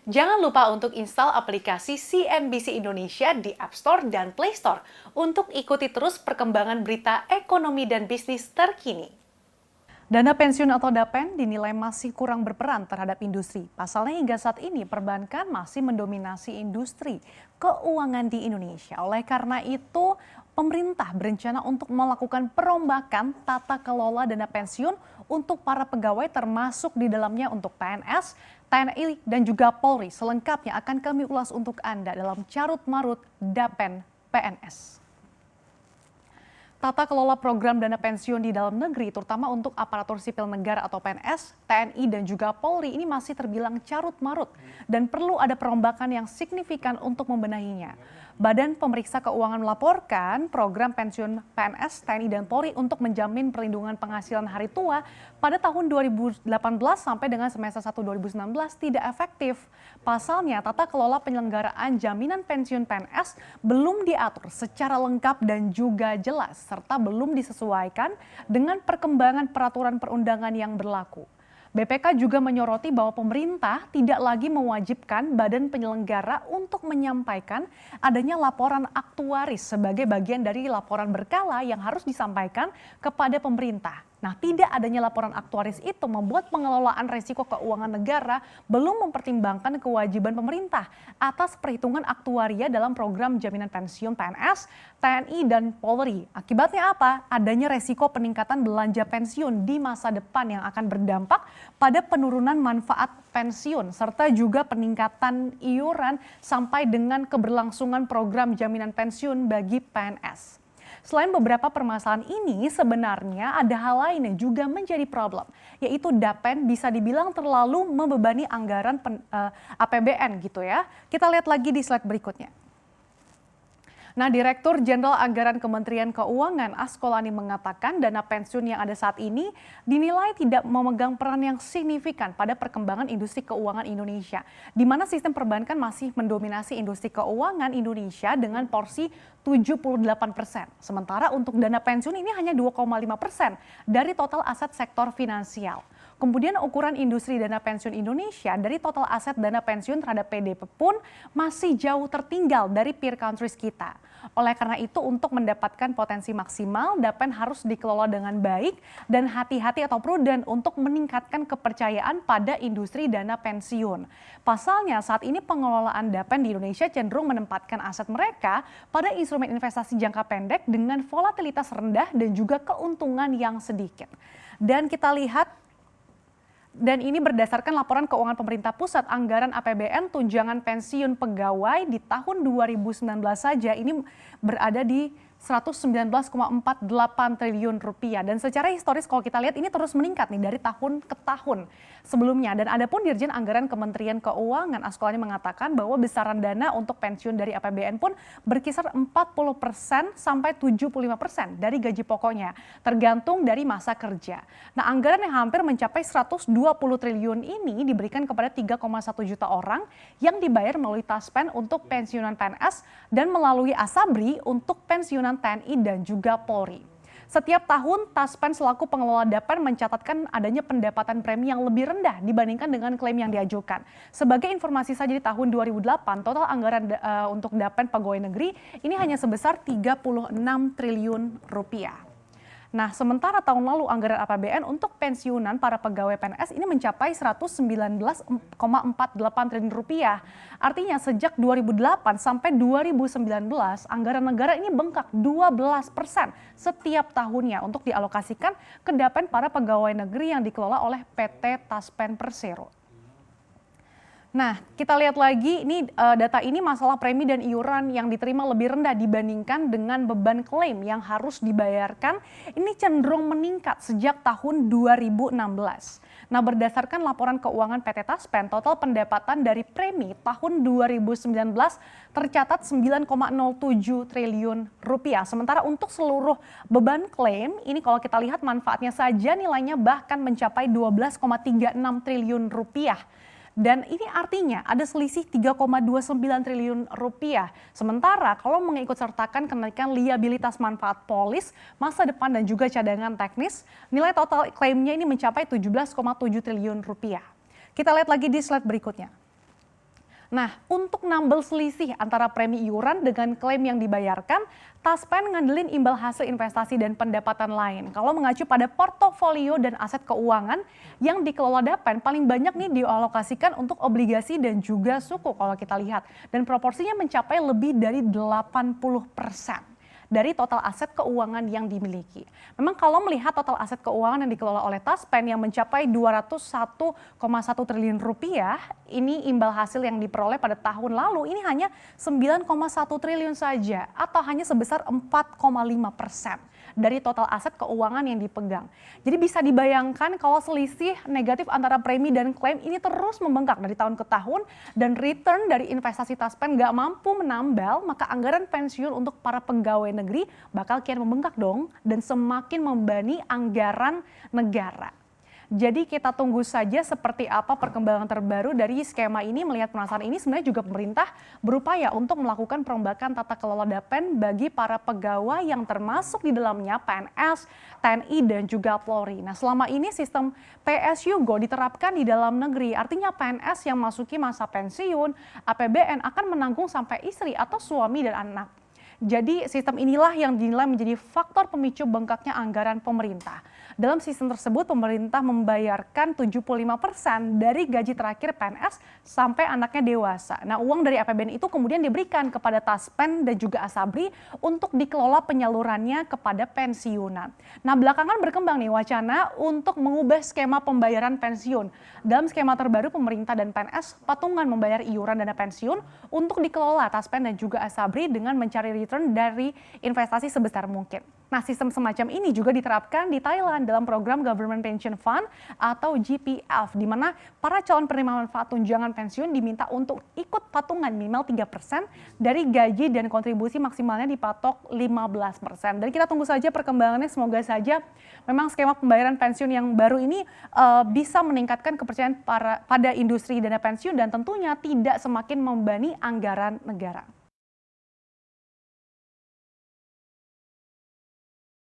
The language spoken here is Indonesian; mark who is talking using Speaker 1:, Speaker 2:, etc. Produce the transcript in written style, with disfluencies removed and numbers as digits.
Speaker 1: Jangan lupa untuk install aplikasi CNBC Indonesia di App Store dan Play Store untuk ikuti terus perkembangan berita ekonomi dan bisnis terkini. Dana pensiun atau DAPEN dinilai masih kurang berperan terhadap industri. Pasalnya hingga saat ini perbankan masih mendominasi industri keuangan di Indonesia. Oleh karena itu, pemerintah berencana untuk melakukan perombakan tata kelola dana pensiun untuk para pegawai termasuk di dalamnya untuk PNS, TNI, dan juga Polri. Selengkapnya akan kami ulas untuk Anda dalam Carut Marut DAPEN PNS. Tata kelola program dana pensiun di dalam negeri, terutama untuk aparatur sipil negara atau PNS, TNI, dan juga Polri ini masih terbilang carut-marut dan perlu ada perombakan yang signifikan untuk membenahinya. Badan Pemeriksa Keuangan melaporkan program pensiun PNS, TNI, dan Polri untuk menjamin perlindungan penghasilan hari tua pada tahun 2018 sampai dengan semester 1 2019 tidak efektif. Pasalnya, tata kelola penyelenggaraan jaminan pensiun PNS belum diatur secara lengkap dan juga jelas, serta belum disesuaikan dengan perkembangan peraturan perundangan yang berlaku. BPK juga menyoroti bahwa pemerintah tidak lagi mewajibkan badan penyelenggara untuk menyampaikan adanya laporan aktuaris sebagai bagian dari laporan berkala yang harus disampaikan kepada pemerintah. Nah, tidak adanya laporan aktuaris itu membuat pengelolaan risiko keuangan negara belum mempertimbangkan kewajiban pemerintah atas perhitungan aktuaria dalam program jaminan pensiun PNS, TNI, dan Polri. Akibatnya apa? Adanya risiko peningkatan belanja pensiun di masa depan yang akan berdampak pada penurunan manfaat pensiun serta juga peningkatan iuran sampai dengan keberlangsungan program jaminan pensiun bagi PNS. Selain beberapa permasalahan ini, sebenarnya ada hal lain yang juga menjadi problem, yaitu DAPEN bisa dibilang terlalu membebani anggaran APBN gitu ya. Kita lihat lagi di slide berikutnya. Nah, Direktur Jenderal Anggaran Kementerian Keuangan Askolani mengatakan dana pensiun yang ada saat ini dinilai tidak memegang peran yang signifikan pada perkembangan industri keuangan Indonesia, di mana sistem perbankan masih mendominasi industri keuangan Indonesia dengan porsi 78%. Sementara untuk dana pensiun ini hanya 2,5% dari total aset sektor finansial. Kemudian ukuran industri dana pensiun Indonesia dari total aset dana pensiun terhadap PDB pun masih jauh tertinggal dari peer countries kita. Oleh karena itu, untuk mendapatkan potensi maksimal, DAPEN harus dikelola dengan baik dan hati-hati atau prudent untuk meningkatkan kepercayaan pada industri dana pensiun. Pasalnya, saat ini pengelolaan DAPEN di Indonesia cenderung menempatkan aset mereka pada instrumen investasi jangka pendek dengan volatilitas rendah dan juga keuntungan yang sedikit. Dan kita lihat, dan ini berdasarkan laporan keuangan pemerintah pusat, anggaran APBN tunjangan pensiun pegawai di tahun 2019 saja ini berada di 119,48 triliun rupiah. Dan secara historis kalau kita lihat ini terus meningkat nih dari tahun ke tahun sebelumnya. Dan adapun Dirjen Anggaran Kementerian Keuangan Askolani mengatakan bahwa besaran dana untuk pensiun dari APBN pun berkisar 40% sampai 75% dari gaji pokoknya, tergantung dari masa kerja. Nah, anggaran yang hampir mencapai 120 triliun ini diberikan kepada 3,1 juta orang yang dibayar melalui Taspen untuk pensiunan PNS dan melalui Asabri untuk pensiunan TNI dan juga Polri. Setiap tahun, Taspen selaku pengelola DAPEN mencatatkan adanya pendapatan premi yang lebih rendah dibandingkan dengan klaim yang diajukan. Sebagai informasi saja di tahun 2008, total anggaran untuk DAPEN pegawai negeri ini hanya sebesar 36 triliun rupiah. Nah, sementara tahun lalu anggaran APBN untuk pensiunan para pegawai PNS ini mencapai 119,48 triliun rupiah. Artinya sejak 2008 sampai 2019 anggaran negara ini bengkak 12% setiap tahunnya untuk dialokasikan ke DAPEN para pegawai negeri yang dikelola oleh PT Taspen Persero. Nah, kita lihat lagi, ini data ini masalah premi dan iuran yang diterima lebih rendah dibandingkan dengan beban klaim yang harus dibayarkan. Ini cenderung meningkat sejak tahun 2016. Nah, berdasarkan laporan keuangan PT Taspen, total pendapatan dari premi tahun 2019 tercatat 9,07 triliun rupiah. Sementara untuk seluruh beban klaim, ini kalau kita lihat manfaatnya saja nilainya bahkan mencapai 12,36 triliun rupiah. Dan ini artinya ada selisih 3,29 triliun rupiah. Sementara kalau mengikut sertakan kenaikan liabilitas manfaat polis, masa depan dan juga cadangan teknis, nilai total klaimnya ini mencapai 17,7 triliun rupiah. Kita lihat lagi di slide berikutnya. Nah, untuk nambel selisih antara premi iuran dengan klaim yang dibayarkan, Taspen ngandelin imbal hasil investasi dan pendapatan lain. Kalau mengacu pada portofolio dan aset keuangan yang dikelola Dapen, paling banyak nih dialokasikan untuk obligasi dan juga suku kalau kita lihat. Dan proporsinya mencapai lebih dari 80% dari total aset keuangan yang dimiliki. Memang kalau melihat total aset keuangan yang dikelola oleh Taspen yang mencapai 201,1 triliun rupiah, ini imbal hasil yang diperoleh pada tahun lalu ini hanya 9,1 triliun saja atau hanya sebesar 4,5% dari total aset keuangan yang dipegang. Jadi bisa dibayangkan kalau selisih negatif antara premi dan klaim ini terus membengkak dari tahun ke tahun dan return dari investasi Taspen nggak mampu menambal, maka anggaran pensiun untuk para pegawai negeri bakal kian membengkak dong dan semakin membebani anggaran negara. Jadi kita tunggu saja seperti apa perkembangan terbaru dari skema ini. Melihat penasaran ini sebenarnya juga pemerintah berupaya untuk melakukan perombakan tata kelola Dapen bagi para pegawai yang termasuk di dalamnya PNS, TNI dan juga Polri. Nah, selama ini sistem PSU Go diterapkan di dalam negeri. Artinya PNS yang masuki masa pensiun, APBN akan menanggung sampai istri atau suami dan anak. Jadi sistem inilah yang dinilai menjadi faktor pemicu bengkaknya anggaran pemerintah. Dalam sistem tersebut pemerintah membayarkan 75% dari gaji terakhir PNS sampai anaknya dewasa. Nah, uang dari APBN itu kemudian diberikan kepada Taspen dan juga Asabri untuk dikelola penyalurannya kepada pensiunan. Nah, belakangan berkembang nih wacana untuk mengubah skema pembayaran pensiun. Dalam skema terbaru pemerintah dan PNS patungan membayar iuran dana pensiun untuk dikelola Taspen dan juga Asabri dengan mencari return dari investasi sebesar mungkin. Nah, sistem semacam ini juga diterapkan di Thailand dalam program Government Pension Fund atau GPF, di mana para calon penerima manfaat tunjangan pensiun diminta untuk ikut patungan minimal 3% dari gaji dan kontribusi maksimalnya dipatok 15%. Dan kita tunggu saja perkembangannya, semoga saja memang skema pembayaran pensiun yang baru ini bisa meningkatkan kepercayaan pada industri dana pensiun dan tentunya tidak semakin membebani anggaran negara.